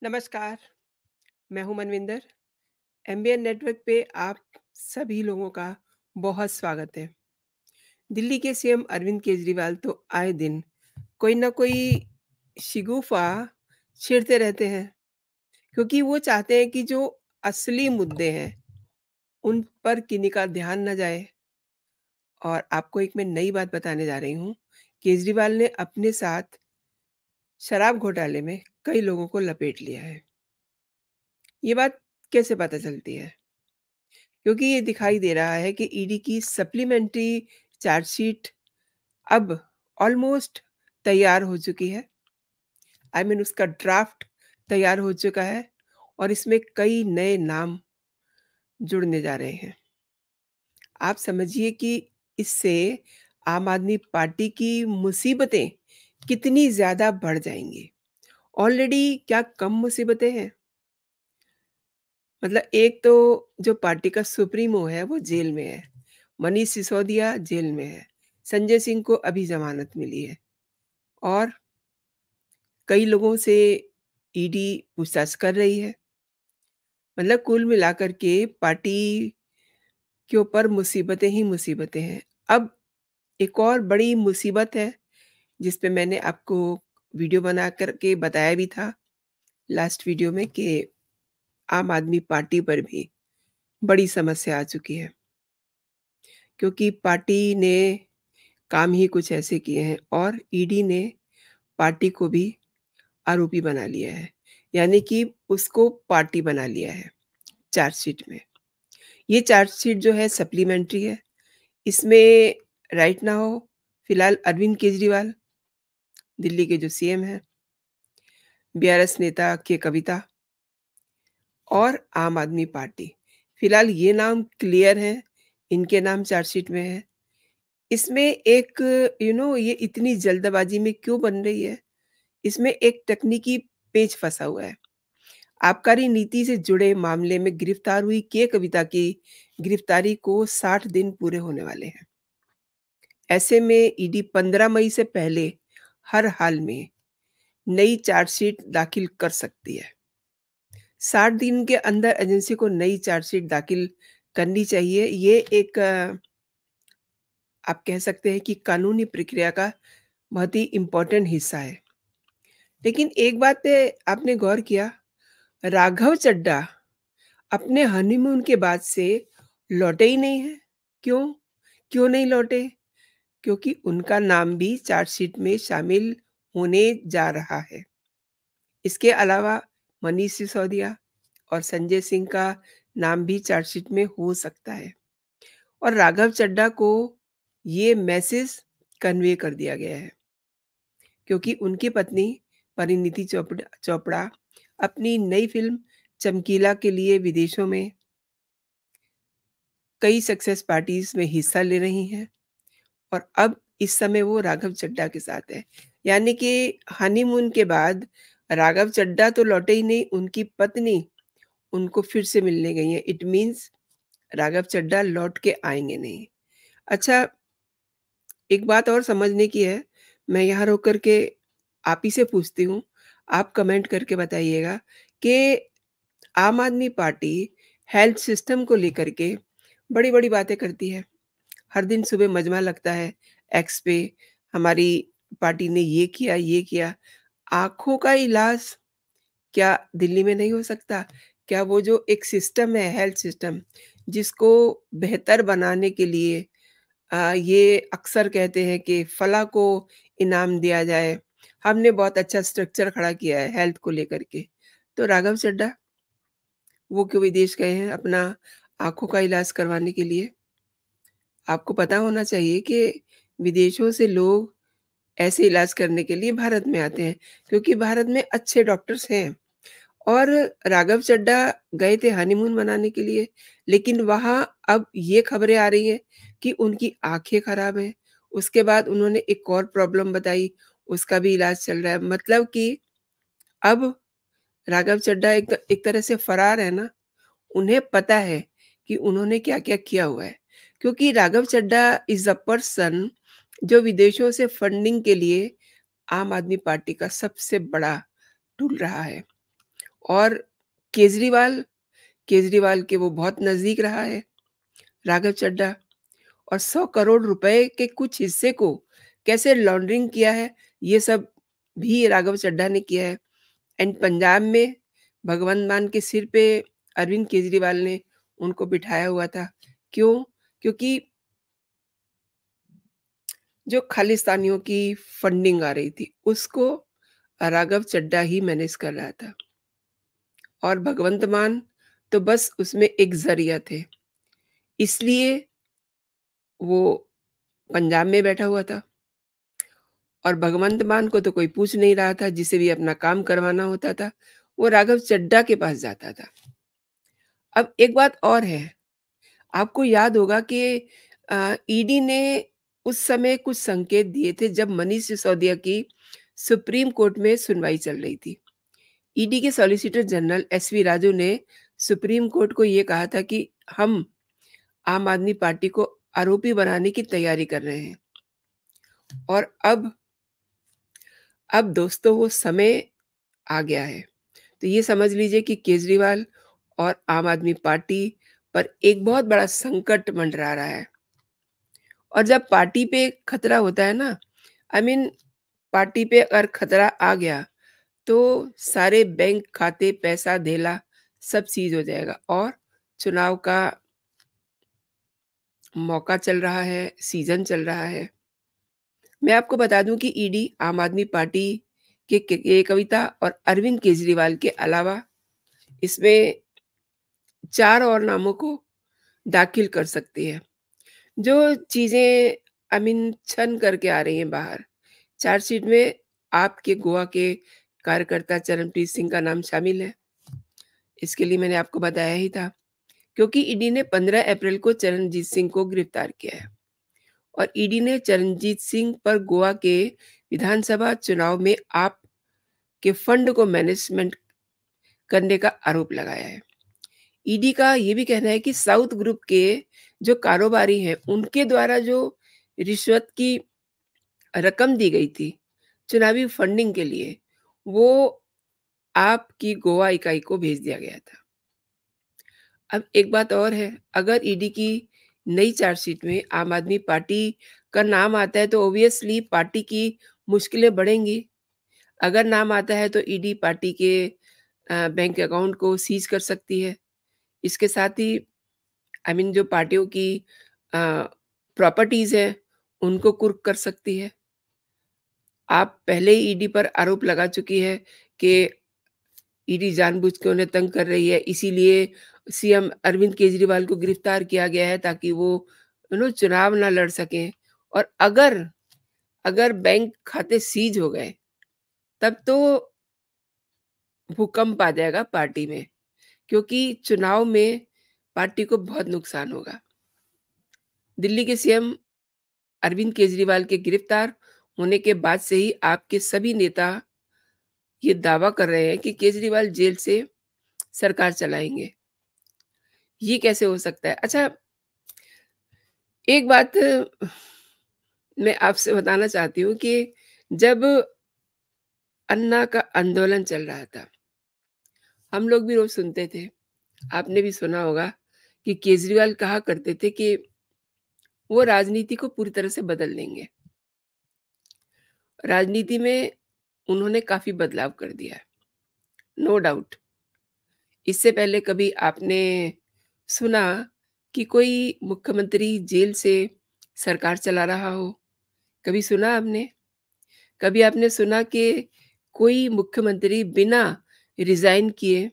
नमस्कार, मैं हूँ मनविंदर। एमबीएन नेटवर्क पे आप सभी लोगों का बहुत स्वागत है। दिल्ली के सीएम अरविंद केजरीवाल तो आए दिन कोई ना कोई शिगूफा छेड़ते रहते हैं, क्योंकि वो चाहते हैं कि जो असली मुद्दे हैं, उन पर किन्हीं का ध्यान ना जाए। और आपको एक मैं नई बात बताने जा रही हूँ। केजरीवाल ने अपने साथ शराब घोटाले में कई लोगों को लपेट लिया है। ये बात कैसे पता चलती है? क्योंकि ये दिखाई दे रहा है कि ईडी की सप्लीमेंट्री चार्जशीट अब ऑलमोस्ट तैयार हो चुकी है। उसका ड्राफ्ट तैयार हो चुका है और इसमें कई नए नाम जुड़ने जा रहे हैं। आप समझिए कि इससे आम आदमी पार्टी की मुसीबतें कितनी ज़्यादा बढ़ जाएँगी। ऑलरेडी क्या कम मुसीबतें हैं? मतलब एक तो जो पार्टी का सुप्रीमो है वो जेल में है, मनीष सिसोदिया जेल में है, संजय सिंह को अभी ज़मानत मिली है और कई लोगों से ईडी पूछताछ कर रही है। मतलब कुल मिलाकर के पार्टी के ऊपर मुसीबतें ही मुसीबतें हैं। अब एक और बड़ी मुसीबत है जिस पे मैंने आपको वीडियो बना कर के बताया भी था लास्ट वीडियो में कि आम आदमी पार्टी पर भी बड़ी समस्या आ चुकी है। क्योंकि पार्टी ने काम ही कुछ ऐसे किए हैं और ईडी ने पार्टी को भी आरोपी बना लिया है। यानी कि उसको पार्टी बना लिया है चार्जशीट में। ये चार्जशीट जो है सप्लीमेंट्री है। इसमें राइट नाउ फिलहाल अरविंद केजरीवाल, दिल्ली के जो सीएम हैं, बीआरएस नेता के कविता और आम आदमी पार्टी। फिलहाल ये नाम क्लियर हैं, इनके नाम चार्जशीट में हैं। इसमें एक ये इतनी जल्दबाजी में क्यों बन रही है? इसमें एक तकनीकी पेच फँसा हुआ है। आबकारी नीति से जुड़े मामले में गिरफ्तार हुई के कविता की गिरफ्तारी को 60 दिन पूरे होने वाले हैं। ऐसे में ईडी 15 मई से पहले हर हाल में नई चार्जशीट दाखिल कर सकती है। 60 दिन के अंदर एजेंसी को नई चार्जशीट दाखिल करनी चाहिए। ये एक आप कह सकते हैं कि कानूनी प्रक्रिया का बहुत ही इम्पोर्टेंट हिस्सा है। लेकिन एक बात पे आपने गौर किया, राघव चड्ढा अपने हनीमून के बाद से लौटे ही नहीं हैं। क्यों? क्यों नहीं लौटे? क्योंकि उनका नाम भी चार्जशीट में शामिल होने जा रहा है। इसके अलावा मनीष सिसोदिया और संजय सिंह का नाम भी चार्जशीट में हो सकता है और राघव चड्ढा को ये मैसेज कन्वे कर दिया गया है क्योंकि उनकी पत्नी परिणीति चोपड़ा चोपड़ा अपनी नई फ़िल्म चमकीला के लिए विदेशों में कई सक्सेस पार्टीज़ में हिस्सा ले रही हैं और अब इस समय वो राघव चड्ढा के साथ है। यानी कि हनीमून के बाद राघव चड्ढा तो लौटे ही नहीं, उनकी पत्नी उनको फिर से मिलने गई हैं। इट मीन्स राघव चड्ढा लौट के आएँगे नहीं। अच्छा, एक बात और समझने की है, मैं यहाँ रोक कर के आप ही से पूछती हूँ, आप कमेंट करके बताइएगा कि आम आदमी पार्टी हेल्थ सिस्टम को लेकर के बड़ी-बड़ी बातें करती है। हर दिन सुबह मजमा लगता है एक्स पे, हमारी पार्टी ने ये किया, ये किया। आँखों का इलाज क्या दिल्ली में नहीं हो सकता? क्या वो जो एक सिस्टम है हेल्थ सिस्टम, जिसको बेहतर बनाने के लिए ये अक्सर कहते हैं कि फलाँ को इनाम दिया जाए। हमने बहुत अच्छा स्ट्रक्चर खड़ा किया है हेल्थ को लेकर के। तो राघव चड्ढा, वो क्यों विदेश गए हैं अपना आँखों का इलाज करवाने के लिए? आपको पता होना चाहिए कि विदेशों से लोग ऐसे इलाज करने के लिए भारत में आते हैं, क्योंकि भारत में अच्छे डॉक्टर्स हैं। और राघव चड्ढा गए थे हनीमून मनाने के लिए, लेकिन वहाँ अब ये खबरें आ रही हैं कि उनकी आँखें खराब हैं। उसके बाद उन्होंने एक और प्रॉब्लम बताई, उसका भी इलाज चल रहा है। मतलब कि अब राघव चड्ढा एक तरह से फरार है ना, उन्हें पता है कि उन्होंने क्या-क्या किया हुआ है। क्योंकि Raghav Chadha is a person जो विदेशों से फंडिंग के लिए आम आदमी पार्टी का सबसे बड़ा टूल रहा है। और केजरीवाल केजरीवाल के वो बहुत नज़दीक रहा है, राघव चड्ढा। और 100 करोड़ रुपए के कुछ हिस्से को कैसे लॉन्ड्रिंग किया है, ये सब भी राघव चड्ढा ने किया है। एंड पंजाब में भगवंत मान के सिर पे अरविंद केजरीवाल ने उनको बिठाया हुआ था। क्यों? क्योंकि जो खालिस्तानियों की फंडिंग आ रही थी, उसको राघव चड्ढा ही मैनेज कर रहा था और भगवंत मान तो बस उसमें एक ज़रिया थे। इसलिए वो पंजाब में बैठा हुआ था और भगवंत मान को तो कोई पूछ नहीं रहा था, जिसे भी अपना काम करवाना होता था, वो राघव चड्ढा के पास जाता था। अब एक बात और है, आपको याद होगा कि ईडी ने उस समय कुछ संकेत दिए थे जब मनीष सिसोदिया की सुप्रीम कोर्ट में सुनवाई चल रही थी। ईडी के सॉलिसिटर जनरल एसवी राजू ने सुप्रीम कोर्ट को ये कहा था कि हम आम आदमी पार्टी को आरोपी बनाने की तैयारी कर रहे हैं। और अब दोस्तों वो समय आ गया है। तो ये समझ लीजिए कि केजरीवाल और आम आदमी पार्टी पर एक बहुत बड़ा संकट मंडरा रहा है। और जब पार्टी पे खतरा होता है ना, आई मीन पार्टी पे अगर खतरा आ गया, तो सारे बैंक खाते, पैसा, धेला सब सीज हो जाएगा और चुनाव का मौका चल रहा है, सीज़न चल रहा है। मैं आपको बता दूँ कि ईडी आम आदमी पार्टी के कविता और अरविंद केजरीवाल के अलावा इसमें 4 और नामों को दाखिल कर सकती है। जो चीज़ें आई मीन छन करके आ रही हैं बाहर, चार्जशीट में आपके गोवा के कार्यकर्ता चरणप्रीत सिंह का नाम शामिल है। इसके लिए मैंने आपको बताया ही था, क्योंकि ईडी ने 15 अप्रैल को चरणजीत सिंह को गिरफ्तार किया है और ईडी ने चरणजीत सिंह पर गोवा के विधानसभा चुनाव में आप के फंड को मैनेजमेंट करने का आरोप लगाया है। ईडी का ये भी कहना है कि साउथ ग्रुप के जो कारोबारी हैं, उनके द्वारा जो रिश्वत की रकम दी गई थी, चुनावी फंडिंग के लिए, वो आपकी गोवा इकाई को भेज दिया गया था। अब एक बात और है, अगर ईडी की नई चार्जशीट में आम आदमी पार्टी का नाम आता है, तो ऑब्वियसली पार्टी की मुश्किलें बढ़ेंगी। अगर नाम आता है, तो ईडी पार्टी के बैंक अकाउंट को सीज कर सकती है। इसके साथ ही आई मीन जो पार्टियों की प्रॉपर्टीज़ हैं, उनको कुर्क कर सकती है। आप पहले ही ईडी पर आरोप लगा चुकी है कि ईडी जानबूझ के उन्हें तंग कर रही है, इसीलिए सीएम अरविंद केजरीवाल को गिरफ्तार किया गया है ताकि वो चुनाव ना लड़ सकें। और अगर अगर बैंक खाते सीज हो गए, तब तो भूकंप आ जाएगा पार्टी में, क्योंकि चुनाव में पार्टी को बहुत नुकसान होगा। दिल्ली के सीएम अरविंद केजरीवाल के गिरफ्तार होने के बाद से ही आपके सभी नेता ये दावा कर रहे हैं कि केजरीवाल जेल से सरकार चलाएँगे। ये कैसे हो सकता है? अच्छा, एक बात मैं आपसे बताना चाहती हूँ कि जब अन्ना का आंदोलन चल रहा था, हम लोग भी रोज़ सुनते थे, आपने भी सुना होगा कि केजरीवाल कहा करते थे कि वो राजनीति को पूरी तरह से बदल देंगे। राजनीति में उन्होंने काफ़ी बदलाव कर दिया है, नो डाउट। इससे पहले कभी आपने सुना कि कोई मुख्यमंत्री जेल से सरकार चला रहा हो? कभी सुना आपने? कभी आपने सुना कि कोई मुख्यमंत्री बिना रिज़ाइन किए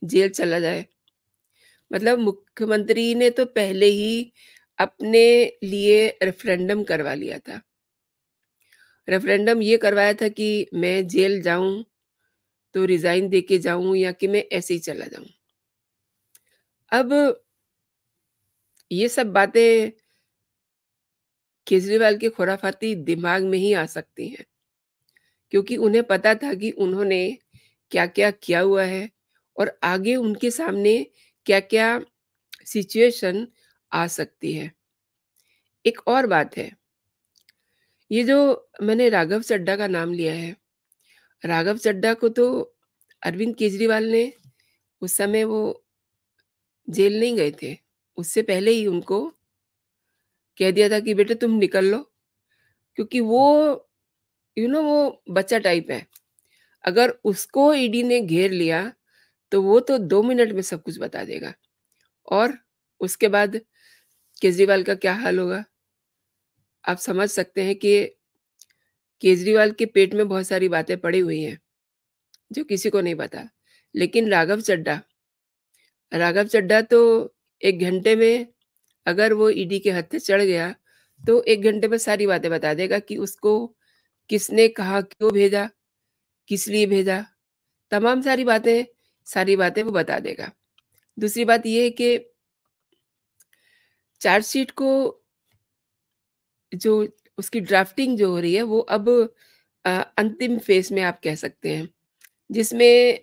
जेल चला जाए? मतलब मुख्यमंत्री ने तो पहले ही अपने लिए रेफ़रेंडम करवा लिया था। रेफ़रेंडम ये करवाया था कि मैं जेल जाऊँ, तो रिज़ाइन देके जाऊँ या कि मैं ऐसे ही चला जाऊँ। अब ये सब बातें केजरीवाल के खुराफाती दिमाग में ही आ सकती हैं, क्योंकि उन्हें पता था कि उन्होंने क्या-क्या किया हुआ है और आगे उनके सामने क्या-क्या सिचुएशन आ सकती है। एक और बात है, ये जो मैंने राघव चड्ढा का नाम लिया है, राघव चड्ढा को तो अरविंद केजरीवाल ने उस समय वो जेल नहीं गए थे, उससे पहले ही उनको कह दिया था कि बेटे तुम निकल लो, क्योंकि वो वो बच्चा टाइप है। अगर उसको ईडी ने घेर लिया, तो वो तो 2 मिनट में सब कुछ बता देगा और उसके बाद केजरीवाल का क्या हाल होगा? आप समझ सकते हैं कि केजरीवाल के पेट में बहुत सारी बातें पड़ी हुई हैं, जो किसी को नहीं पता। लेकिन राघव चड्ढा तो 1 घंटे में अगर वो ईडी के हत्थे चढ़ गया, तो 1 घंटे में सारी बातें बता देगा कि उसको किसने कहाँ क्यों भेजा, किस लिए भेजा, तमाम सारी बातें वो बता देगा। दूसरी बात ये है कि चार्जशीट को जो उसकी ड्राफ्टिंग जो हो रही है वो अब अंतिम फेज़ में आप कह सकते हैं, जिसमें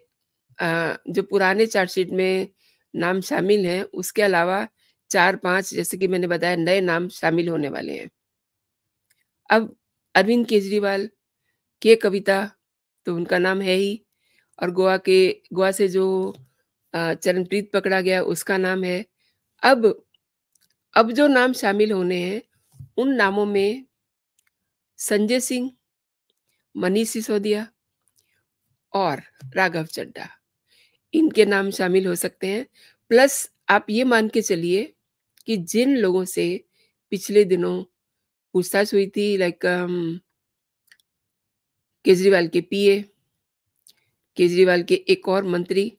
जो पुराने चार्जशीट में नाम शामिल हैं, उसके अलावा 4-5 जैसे कि मैंने बताया नए नाम शामिल होने वाले हैं। अब अरविंद केजरीवाल के कविता तो उनका नाम है ही और गोवा से जो चरणप्रीत पकड़ा गया उसका नाम है। अब अब जो नाम शामिल होने हैं, उन नामों में संजय सिंह, मनीष सिसोदिया और राघव चड्ढा, इनके नाम शामिल हो सकते हैं। प्लस आप ये मान के चलिए कि जिन लोगों से पिछले दिनों पूछताछ हुई थी लाइक केजरीवाल के पीए, केजरीवाल के एक और मंत्री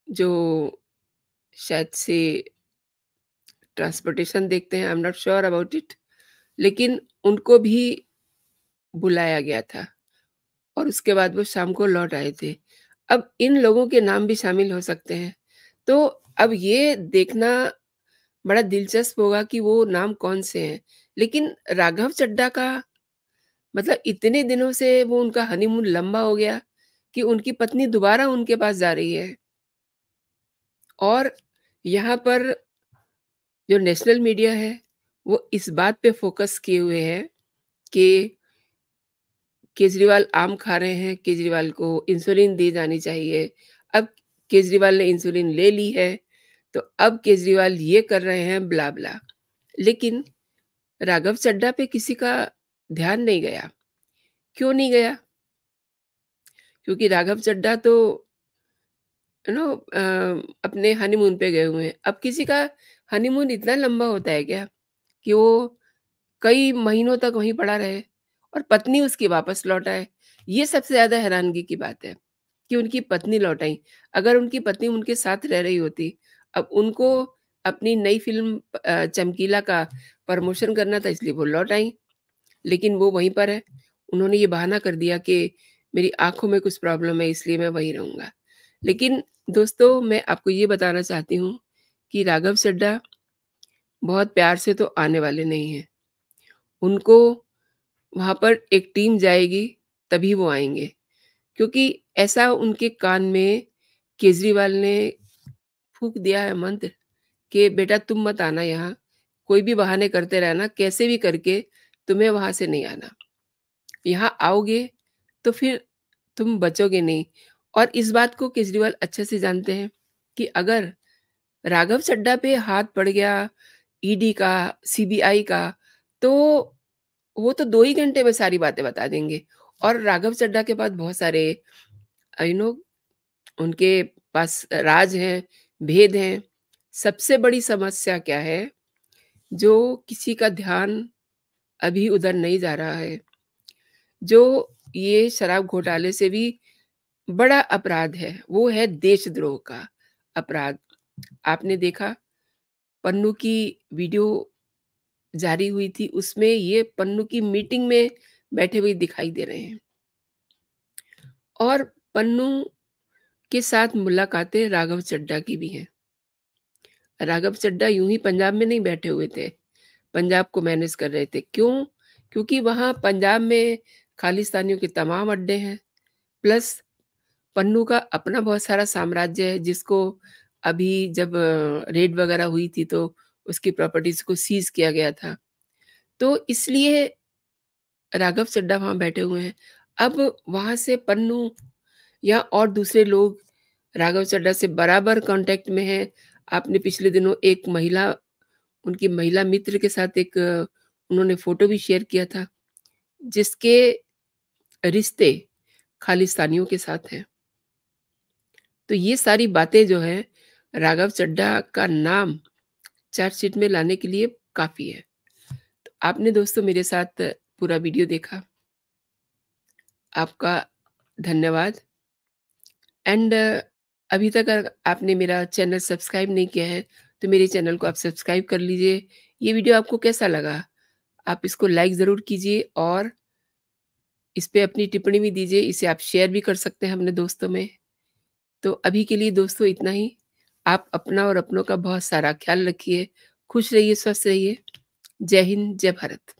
जो शायद से ट्रांसपोर्टेशन देखते हैं, I am not sure about it, लेकिन उनको भी बुलाया गया था और उसके बाद वो शाम को लौट आए थे। अब इन लोगों के नाम भी शामिल हो सकते हैं। तो अब ये देखना बड़ा दिलचस्प होगा कि वो नाम कौन से हैं। लेकिन राघव चड्ढा का मतलब इतने दिनों से वो उनका हनीमून लंबा हो गया कि उनकी पत्नी दोबारा उनके पास जा रही है। और यहाँ पर जो नेशनल मीडिया है, वो इस बात पे फ़ोकस किए हुए है कि केजरीवाल आम खा रहे हैं, केजरीवाल को इंसुलिन दी जानी चाहिए। अब केजरीवाल ने इंसुलिन ले ली है, तो अब केजरीवाल ये कर रहे हैं ब्ला-ब्ला। लेकिन राघव चड्ढा पे किसी का ध्यान नहीं गया। क्यों नहीं गया? क्योंकि राघव चड्ढा तो अपने हनीमून पे गए हुए हैं। अब किसी का हनीमून इतना लंबा होता है क्या कि वो कई महीनों तक वहीं पड़ा रहे और पत्नी उसकी वापस लौट आए? ये सबसे ज़्यादा हैरानगी की बात है कि उनकी पत्नी लौट आई। अगर उनकी पत्नी उनके साथ रह रही होती, अब उनको अपनी नई फ़िल्म चमकीला का प्रमोशन करना था इसलिए वो लौट आई, लेकिन वो वहीं पर है। उन्होंने ये बहाना कर दिया कि मेरी आँखों में कुछ प्रॉब्लम है इसलिए मैं वहीं रहूँगा। लेकिन दोस्तों मैं आपको ये बताना चाहती हूँ कि राघव चड्ढा बहुत प्यार से तो आने वाले नहीं हैं। उनको वहाँ पर एक टीम जाएगी तभी वो आएँगे, क्योंकि ऐसा उनके कान में केजरीवाल ने फूँक दिया है मंत्र कि बेटा तुम मत आना यहाँ, कोई भी बहाने करते रहना, कैसे भी करके तुम्हें वहाँ से नहीं आना। यहाँ आओगे तो फिर तुम बचोगे नहीं। और इस बात को केजरीवाल अच्छे से जानते हैं कि अगर राघव चड्ढा पे हाथ पड़ गया ईडी का, सीबीआई का, तो वो तो 2 ही घंटे में सारी बातें बता देंगे। और राघव चड्ढा के पास बहुत सारे यू नो उनके पास राज हैं, भेद हैं। सबसे बड़ी समस्या क्या है, जो किसी का ध्यान अभी उधर नहीं जा रहा है, जो ये शराब घोटाले से भी बड़ा अपराध है, वो है देशद्रोह का अपराध। आपने देखा पन्नू की वीडियो जारी हुई थी, उसमें ये पन्नू की मीटिंग में बैठे हुए दिखाई दे रहे हैं और पन्नू के साथ मुलाकातें राघव चड्ढा की भी हैं। राघव चड्ढा यूँ ही पंजाब में नहीं बैठे हुए थे, पंजाब को मैनेज कर रहे थे। क्यों? क्योंकि वहाँ पंजाब में खालिस्तानियों के तमाम अड्डे हैं, प्लस पन्नू का अपना बहुत सारा साम्राज्य है, जिसको अभी जब रेड वगैरह हुई थी, तो उसकी प्रॉपर्टीज़ को सीज़ किया गया था। तो इसलिए राघव चड्ढा वहाँ बैठे हुए हैं। अब वहाँ से पन्नू या और दूसरे लोग राघव चड्ढा से बराबर कॉन्टैक्ट में हैं। आपने पिछले दिनों एक महिला उनकी महिला मित्र के साथ एक उन्होंने फ़ोटो भी शेयर किया था, जिसके रिश्ते खालिस्तानियों के साथ हैं। तो ये सारी बातें जो हैं, राघव चड्ढा का नाम चार्जशीट में लाने के लिए काफ़ी है। तो आपने दोस्तों मेरे साथ पूरा वीडियो देखा, आपका धन्यवाद। एंड अभी तक अगर आपने मेरा चैनल सब्सक्राइब नहीं किया है, तो मेरे चैनल को आप सब्सक्राइब कर लीजिए। ये वीडियो आपको कैसा लगा? आप इसको लाइक ज़रूर कीजिए और इस पे अपनी टिप्पणी भी दीजिए। इसे आप शेयर भी कर सकते हैं अपने दोस्तों में। तो अभी के लिए दोस्तों इतना ही। आप अपना और अपनों का बहुत सारा ख़्याल रखिए। खुश रहिए, स्वस्थ रहिए। जय हिंद, जय भारत।